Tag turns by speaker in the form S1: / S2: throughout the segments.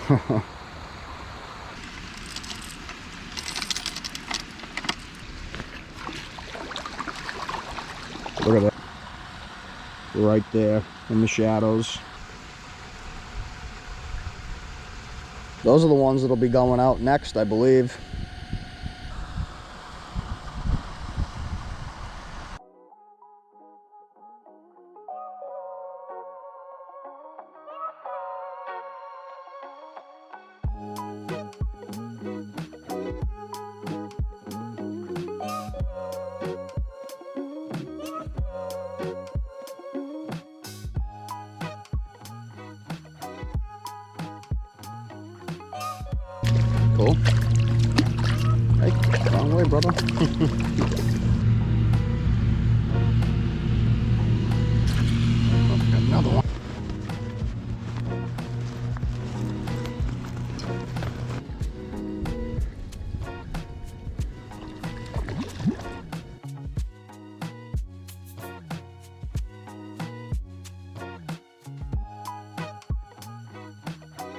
S1: Look at that. Right there in the shadows. Those are the ones that'll be going out next, I believe. Cool. Hey, wrong way, brother. Oh, got another one.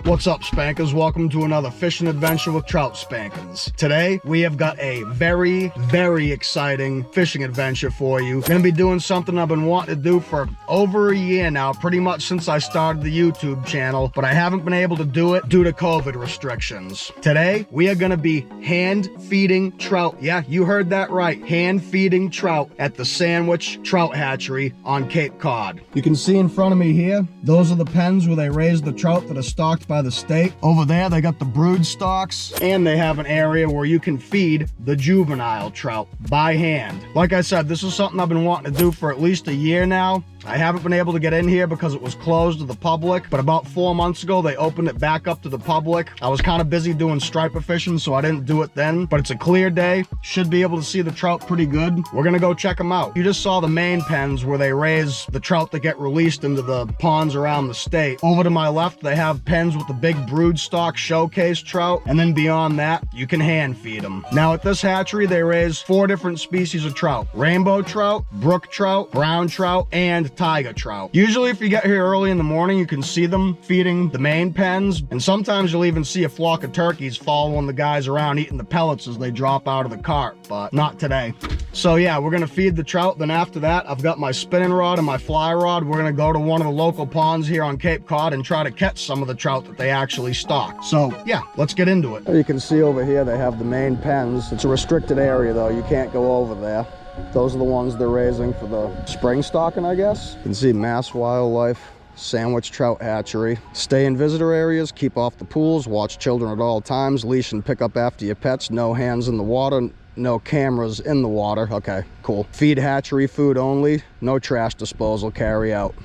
S1: What's up, Spankers? Welcome to another fishing adventure with Trout Spankins. Today, we have got a very, very exciting fishing adventure for you. Gonna be doing something I've been wanting to do for over a year now, pretty much since I started the YouTube channel, but I haven't been able to do it due to COVID restrictions. Today, we are gonna be hand feeding trout. Yeah, you heard that right. Hand feeding trout at the Sandwich Trout Hatchery on Cape Cod. You can see in front of me here, those are the pens where they raise the trout that are stocked by the state. Over there, they got the brood stocks, and they have an area where you can feed the juvenile trout by hand. Like I said, this is something I've been wanting to do for at least a year now. I haven't been able to get in here because it was closed to the public, but about 4 months ago, they opened it back up to the public. I was kind of busy doing striper fishing, so I didn't do it then, but it's a clear day. Should be able to see the trout pretty good. We're gonna go check them out. You just saw the main pens where they raise the trout that get released into the ponds around the state. Over to my left, they have pens with the big brood stock showcase trout, and then beyond that, you can hand feed them. Now at this hatchery, they raise 4 different species of trout: rainbow trout, brook trout, brown trout, and tiger trout. Usually if you get here early in the morning, you can see them feeding the main pens, and sometimes you'll even see a flock of turkeys following the guys around eating the pellets as they drop out of the cart, but not today. So yeah, we're gonna feed the trout. Then after that, I've got my spinning rod and my fly rod. We're gonna go to one of the local ponds here on Cape Cod and try to catch some of the trout that they actually stock. So yeah, let's get into it. You can see over here, they have the main pens. It's a restricted area though. You can't go over there. Those are the ones they're raising for the spring stocking, I guess. You can see Mass Wildlife, Sandwich Trout Hatchery. Stay in visitor areas, keep off the pools, watch children at all times, leash and pick up after your pets, no hands in the water, no cameras in the water. Okay, cool. Feed hatchery food only, no trash disposal carry out.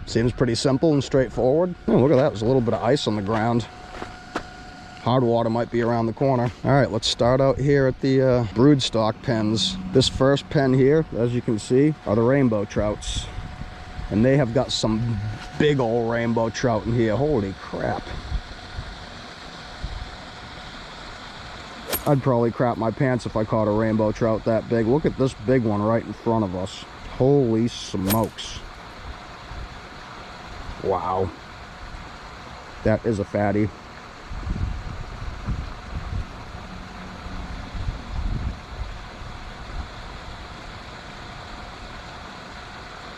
S1: Seems pretty simple and straightforward. Oh, look at that, there's a little bit of ice on the ground. Hard water might be around the corner. All right, let's start out here at the brood stock pens. This first pen here, as you can see, are the rainbow trouts. And they have got some big old rainbow trout in here. Holy crap. I'd probably crap my pants if I caught a rainbow trout that big. Look at this big one right in front of us. Holy smokes. Wow. That is a fatty.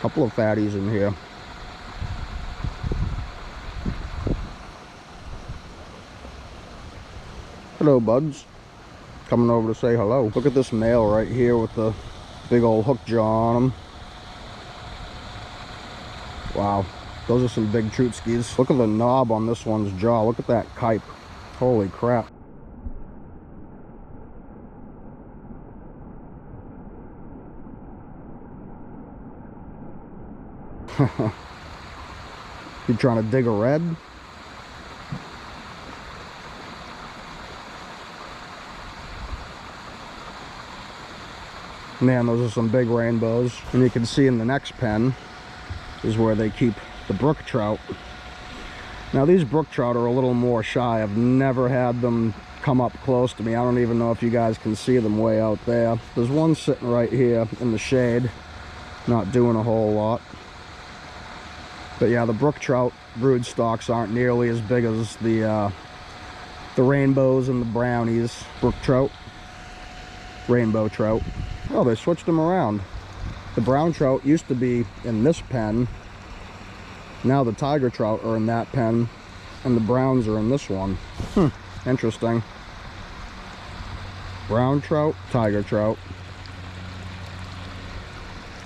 S1: Couple of fatties in here. Hello, buds. Coming over to say hello. Look at this male right here with the big old hook jaw on him. Wow, those are some big trootskis. Look at the knob on this one's jaw. Look at that kipe. Holy crap. You trying to dig a red? Man, those are some big rainbows. And you can see in the next pen is where they keep the brook trout. Now these brook trout are a little more shy. I've never had them come up close to me. I don't even know if you guys can see them way out there. There's one sitting right here in the shade, not doing a whole lot. But yeah, the brook trout brood stocks aren't nearly as big as the rainbows and the brownies. Brook trout, rainbow trout. Oh, they switched them around. The brown trout used to be in this pen. Now the tiger trout are in that pen, and the browns are in this one. Interesting. Brown trout, tiger trout.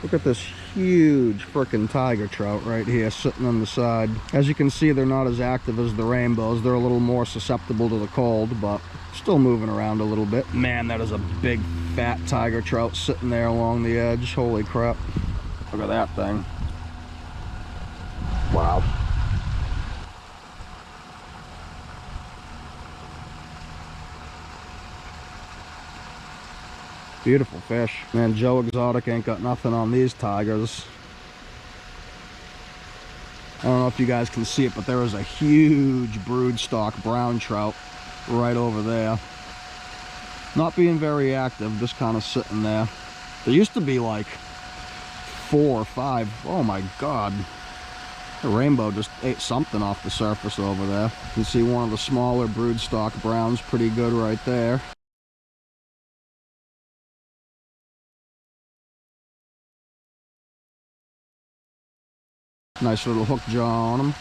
S1: Look at this huge frickin' tiger trout right here sitting on the side. As you can see, they're not as active as the rainbows. They're a little more susceptible to the cold, but still moving around a little bit. Man, that is a big fat tiger trout sitting there along the edge. Holy crap. Look at that thing. Wow. Beautiful fish. Man, Joe Exotic ain't got nothing on these tigers. I don't know if you guys can see it, but there is a huge broodstock brown trout right over there. Not being very active, just kind of sitting there. There used to be like 4 or 5. Oh my God. The rainbow just ate something off the surface over there. You can see one of the smaller broodstock browns pretty good right there. Nice little hook jaw on them.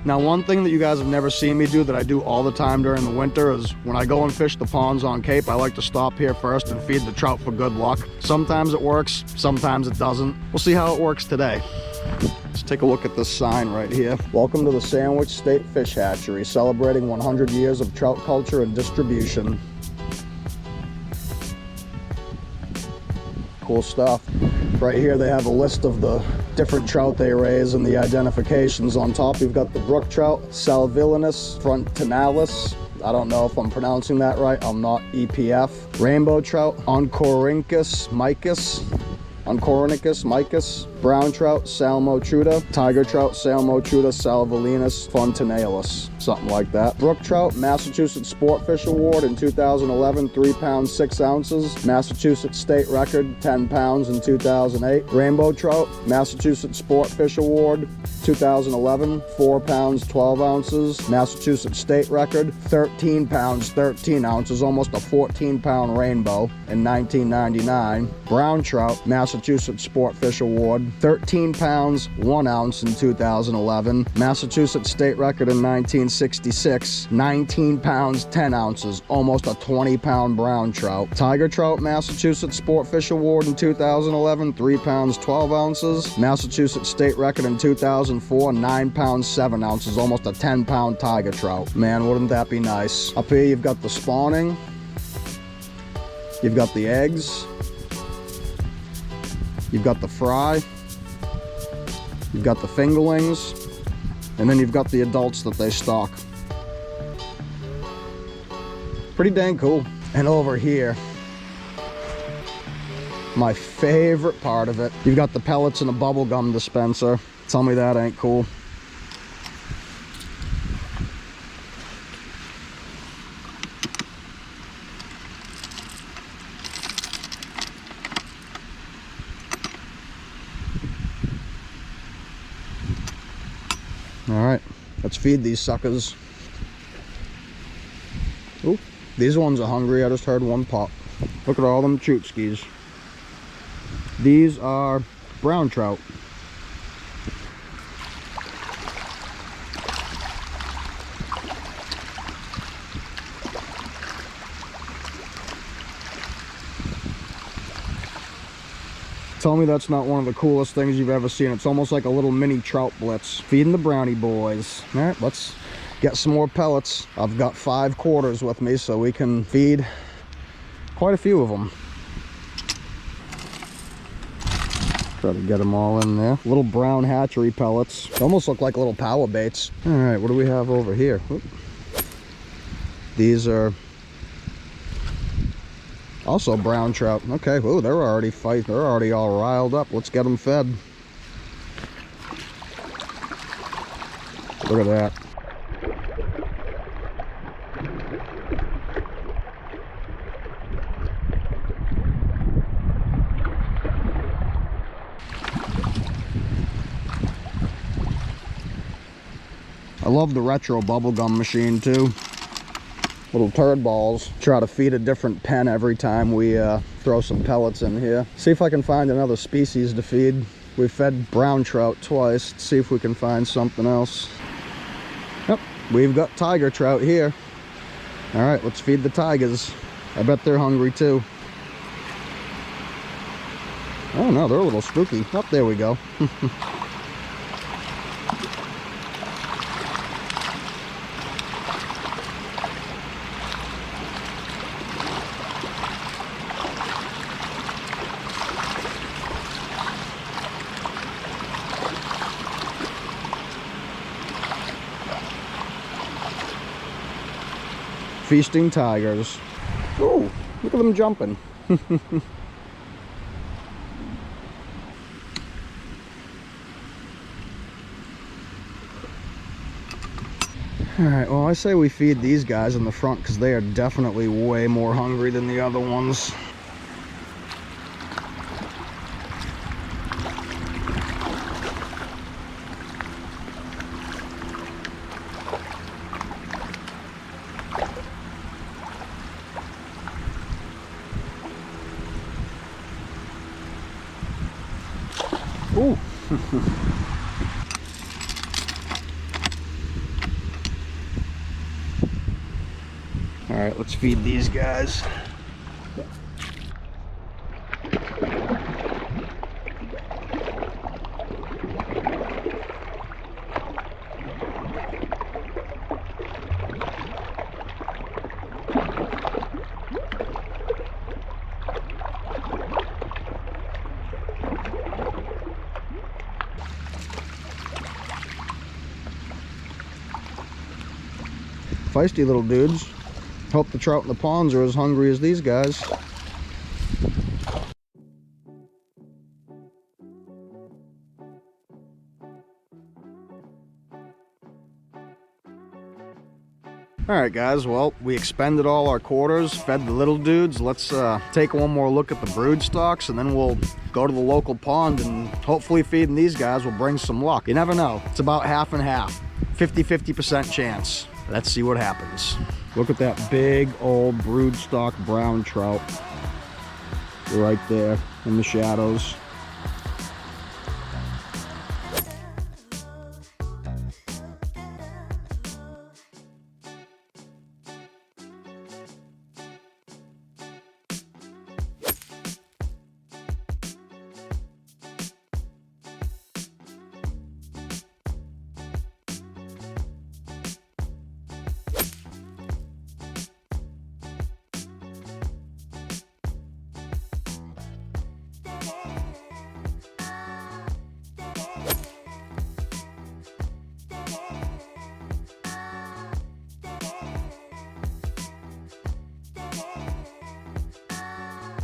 S1: Now, one thing that you guys have never seen me do that I do all the time during the winter is when I go and fish the ponds on Cape, I like to stop here first and feed the trout for good luck. Sometimes it works, sometimes it doesn't. We'll see how it works today. Let's take a look at this sign right here. Welcome to the Sandwich State Fish Hatchery, celebrating 100 years of trout culture and distribution. Cool stuff. Right here they have a list of the different trout they raise and the identifications. On top you've got the brook trout, Salvillinus frontinalis. I don't know if I'm pronouncing that right. I'm not EPF. Rainbow trout, Oncorhynchus micus, brown trout, Salmotruta, tiger trout, Salmotruta salvillinus fontinalis, something like that. Brook trout, Massachusetts Sportfish Award in 2011, 3 pounds 6 ounces. Massachusetts State Record, 10 pounds in 2008. Rainbow trout, Massachusetts Sportfish Award, 2011, 4 pounds 12 ounces. Massachusetts State Record, 13 pounds 13 ounces, almost a 14-pound rainbow in 1999. Brown trout, Massachusetts Sportfish Award, 13 pounds 1 ounce in 2011. Massachusetts State Record in 1966, 19 pounds 10 ounces, almost a 20-pound brown trout. Tiger trout, Massachusetts Sportfish Award in 2011, 3 pounds 12 ounces. Massachusetts State Record in 2004, 9 pounds 7 ounces, almost a 10-pound tiger trout. Man, wouldn't that be nice? Up here you've got the spawning, you've got the eggs, you've got the fry, you've got the fingerlings, and then you've got the adults that they stock. Pretty dang cool. And over here, my favorite part of it, you've got the pellets in a bubble gum dispenser. Tell me that ain't cool. All right, let's feed these suckers. Ooh, these ones are hungry. I just heard one pop. Look at all them chootskis. These are brown trout. Tell me that's not one of the coolest things you've ever seen. It's almost like a little mini trout blitz. Feeding the brownie boys. All right, let's get some more pellets. I've got 5 quarters with me, so we can feed quite a few of them. Try to get them all in there. Little brown hatchery pellets. They almost look like little power baits. All right, what do we have over here? Oop. These are also brown trout. Okay, oh, they're already fighting. They're already all riled up. Let's get them fed. Look at that. love the retro bubblegum machine too. Little turd balls. Try to feed a different pen every time we throw some pellets in here. See if I can find another species to feed. We fed brown trout twice. Let's see if we can find something else. Yep, we've got tiger trout here. All right, let's feed the tigers. I bet they're hungry too. Oh no, they're a little spooky. Oh, there we go. Feasting tigers. Oh, look at them jumping. Alright, well, I say we feed these guys in the front because they are definitely way more hungry than the other ones. Ooh. All right, let's feed these guys. Feisty little dudes. Hope the trout in the ponds are as hungry as these guys. Alright guys, well, we expended all our quarters, fed the little dudes. Let's take one more look at the brood stocks, and then we'll go to the local pond, and hopefully feeding these guys will bring some luck. You never know. It's about half and half. 50-50% chance. Let's see what happens. Look at that big old broodstock brown trout right there in the shadows.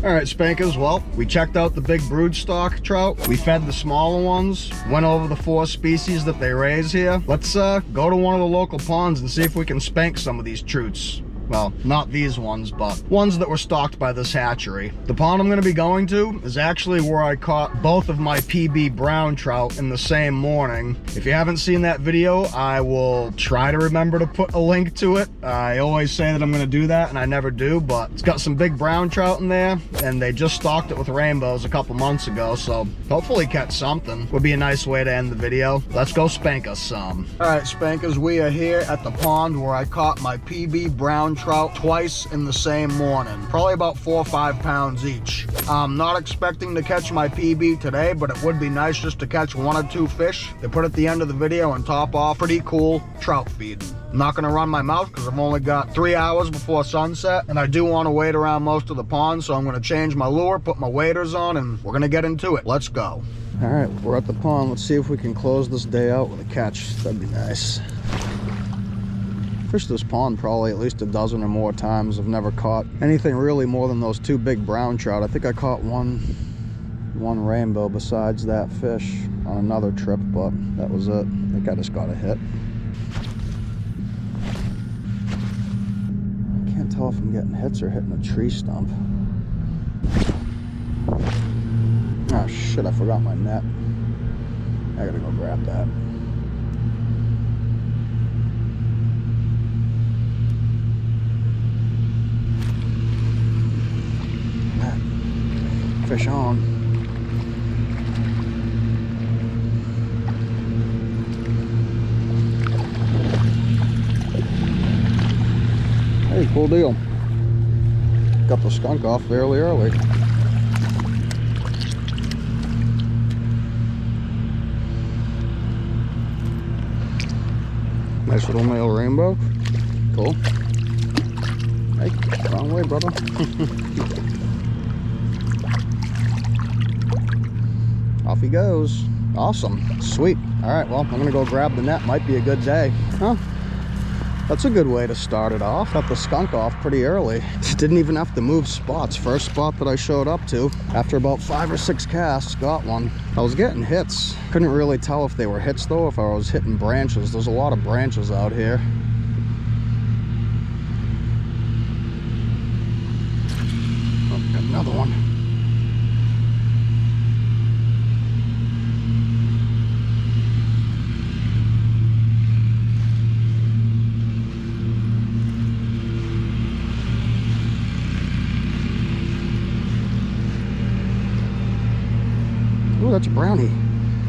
S1: All right, Spankers, well, we checked out the big broodstock trout. We fed the smaller ones, went over the 4 species that they raise here. Let's go to one of the local ponds and see if we can spank some of these troots. Well, not these ones, but ones that were stocked by this hatchery. The pond I'm going to be going to is actually where I caught both of my PB brown trout in the same morning. If you haven't seen that video, I will try to remember to put a link to it. I always say that I'm going to do that, and I never do, but it's got some big brown trout in there, and they just stocked it with rainbows a couple months ago, so hopefully catch something. Would be a nice way to end the video. Let's go spank us some. All right, Spankers, we are here at the pond where I caught my PB brown trout twice in the same morning, probably about 4 or 5 pounds each. I'm not expecting to catch my PB today, but it would be nice just to catch 1 or 2 fish to put at the end of the video and top off pretty cool trout feeding. I'm not going to run my mouth because I've only got 3 hours before sunset, and I do want to wade around most of the pond, so I'm going to change my lure, put my waders on, and we're going to get into it. Let's go. All right, we're at the pond. Let's see if we can close this day out with a catch. That'd be nice. Fished this pond probably at least a dozen or more times. I've never caught anything really more than those 2 big brown trout. I think I caught one rainbow besides that fish on another trip, but that was it. I think I just got a hit. I can't tell if I'm getting hits or hitting a tree stump. Oh shit, I forgot my net. I gotta go grab that. Fish on. Hey, cool deal. Got the skunk off fairly early. Nice little male rainbow. Cool. Hey, wrong way, brother. Off he goes. Awesome. Sweet. All right, well, I'm gonna go grab the net. Might be a good day. Huh? That's a good way to start it off. Got the skunk off pretty early. Didn't even have to move spots. First spot that I showed up to, after about 5 or 6 casts, got one. I was getting hits. Couldn't really tell if they were hits though, if I was hitting branches. There's a lot of branches out here. Oh, got another one. Oh, that's a brownie.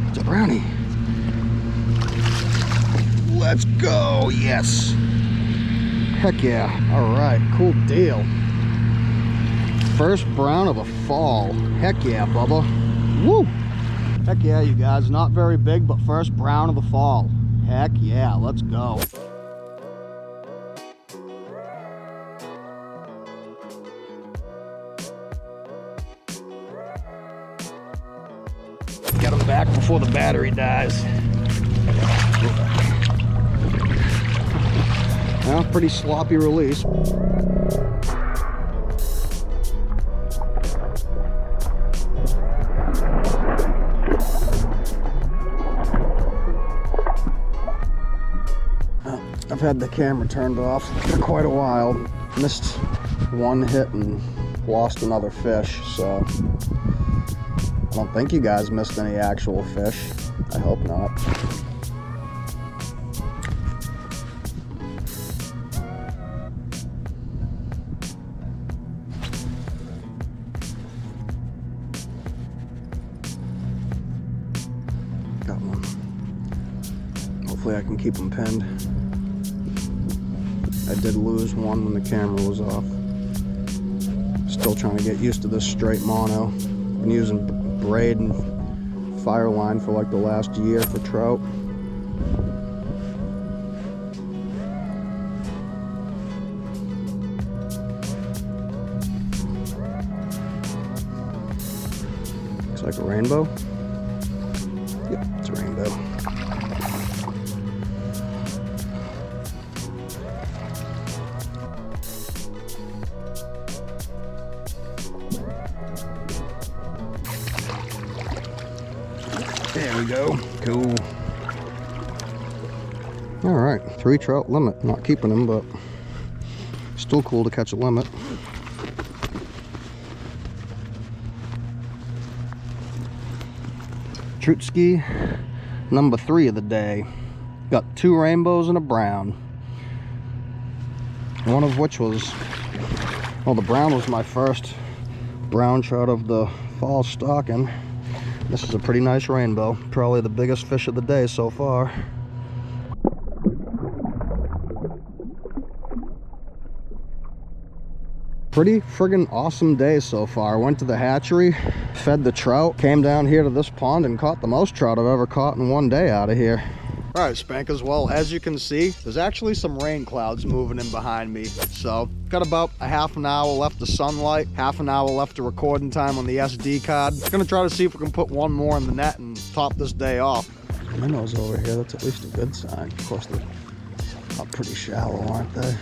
S1: That's a brownie. Let's go. Yes. Heck yeah. All right. Cool deal. First brown of the fall. Heck yeah, Bubba. Woo. Heck yeah, you guys. Not very big, but first brown of the fall. Heck yeah. Let's go. Get them back before the battery dies. Well, pretty sloppy release. I've had the camera turned off for quite a while. Missed one hit and lost another fish, so I don't think you guys missed any actual fish. I hope not. Got one. Hopefully I can keep them pinned. I did lose one when the camera was off. Still trying to get used to this straight mono. Been using braid and fire line for like the last year for trout. Looks like a rainbow. Yep, it's a rainbow. There we go. Cool. All right, 3 trout limit. Not keeping them, but still cool to catch a limit. Troutski number 3 of the day. Got 2 rainbows and a brown. One of which was, well, the brown was my first brown trout of the fall stocking. This is a pretty nice rainbow. Probably the biggest fish of the day so far. Pretty friggin' awesome day so far. Went to the hatchery, fed the trout, came down here to this pond and caught the most trout I've ever caught in one day out of here. All right, Spankers, well, as you can see, there's actually some rain clouds moving in behind me. So, got about a half an hour left of sunlight, half an hour left of recording time on the SD card. Gonna try to see if we can put one more in the net and top this day off. Minnows over here, that's at least a good sign. Of course, they're up pretty shallow, aren't they?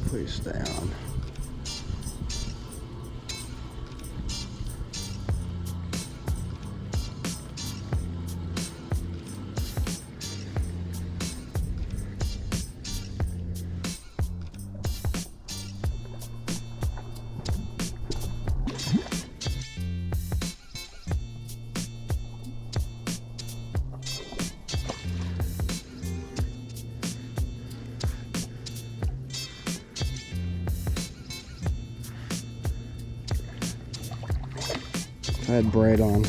S1: Please stay on. If I had braid on,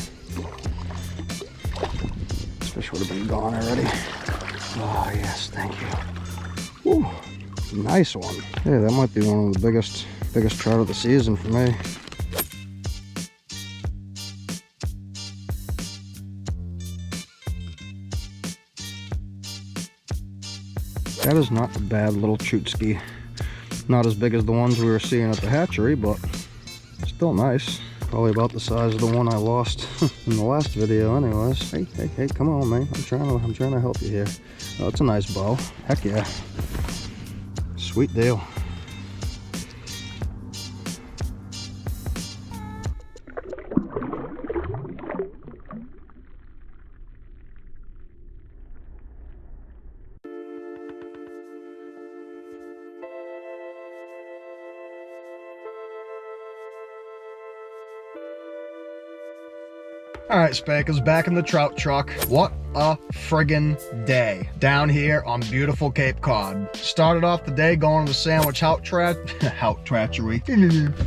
S1: this fish would have been gone already. Oh yes, thank you. Ooh, nice one. Yeah, that might be one of the biggest trout of the season for me. That is not a bad little chutski. Not as big as the ones we were seeing at the hatchery, but still nice. Probably about the size of the one I lost in the last video anyways. Hey, come on, man. I'm trying to help you here. Oh, it's a nice bow. Heck yeah. Sweet deal. All right, Spankers, back in the trout truck. What a friggin' day down here on beautiful Cape Cod. Started off the day going to the Sandwich Hatchery.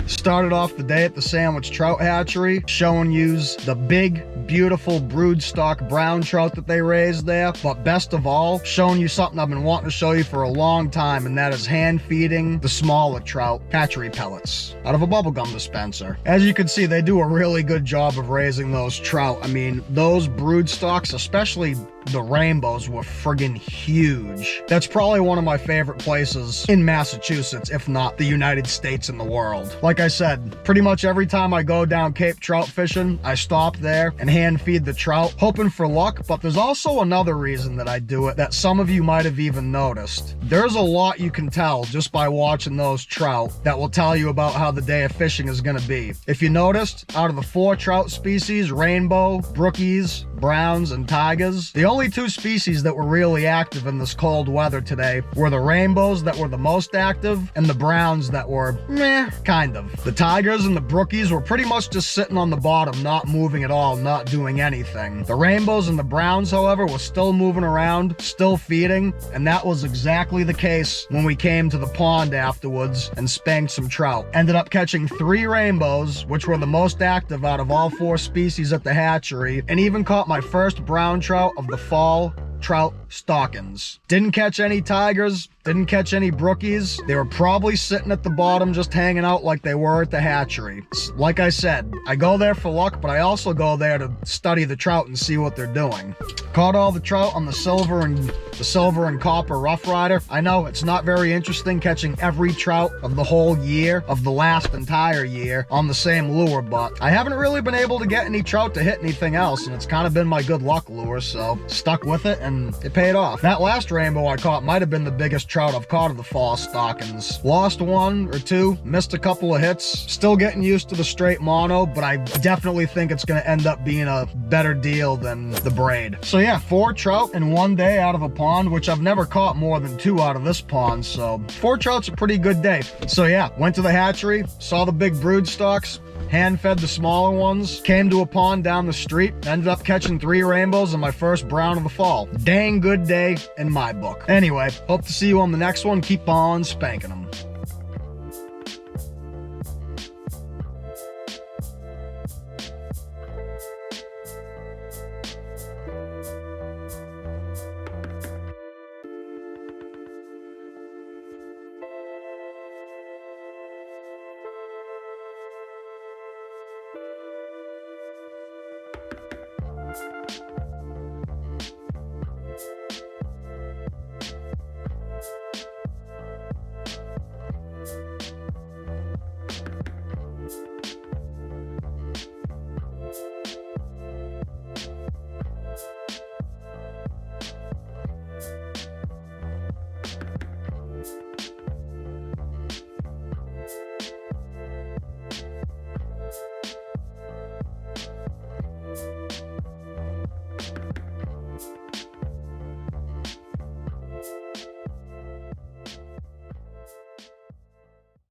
S1: Started off the day at the Sandwich Trout Hatchery, showing yous the big, beautiful broodstock brown trout that they raised there. But best of all, showing you something I've been wanting to show you for a long time, and that is hand feeding the smaller trout hatchery pellets out of a bubblegum dispenser. As you can see, they do a really good job of raising those trout. I mean, those broodstocks, especially the rainbows, were friggin' huge. That's probably one of my favorite places in Massachusetts, if not the United States and the world. Like I said, pretty much every time I go down Cape trout fishing, I stop there and hand feed the trout, hoping for luck. But there's also another reason that I do it that some of you might have even noticed. There's a lot you can tell just by watching those trout that will tell you about how the day of fishing is gonna be. If you noticed, out of the 4 trout species, rainbow, brookies, browns, and tigers, the only 2 species that were really active in this cold weather today were the rainbows that were the most active and the browns that were meh, kind of. The tigers and the brookies were pretty much just sitting on the bottom, not moving at all, not doing anything. The rainbows and the browns, however, were still moving around, still feeding, and that was exactly the case when we came to the pond afterwards and spanked some trout. Ended up catching 3 rainbows, which were the most active out of all 4 species at the hatchery, and even caught my first brown trout of the fall trout stockings. Didn't catch any tigers, didn't catch any brookies. They were probably sitting at the bottom just hanging out like they were at the hatchery. Like I said, I go there for luck, but I also go there to study the trout and see what they're doing. Caught all the trout on the silver and copper Rough Rider. I know it's not very interesting catching every trout of the whole year, of the last entire year, on the same lure, but I haven't really been able to get any trout to hit anything else, and it's kind of been my good luck lure, so stuck with it, and it paid off. That last rainbow I caught might have been the biggest trout I've caught of the fall stockings. Lost 1 or 2, missed a couple of hits. Still getting used to the straight mono, but I definitely think it's going to end up being a better deal than the braid. So yeah, 4 trout in one day out of a pond, which I've never caught more than 2 out of this pond, so 4 trout's a pretty good day. So yeah, went to the hatchery, saw the big brood stocks, hand fed the smaller ones, came to a pond down the street, ended up catching 3 rainbows and my first brown of the fall. Dang good day in my book. Anyway, hope to see you on the next one. Keep on spanking them.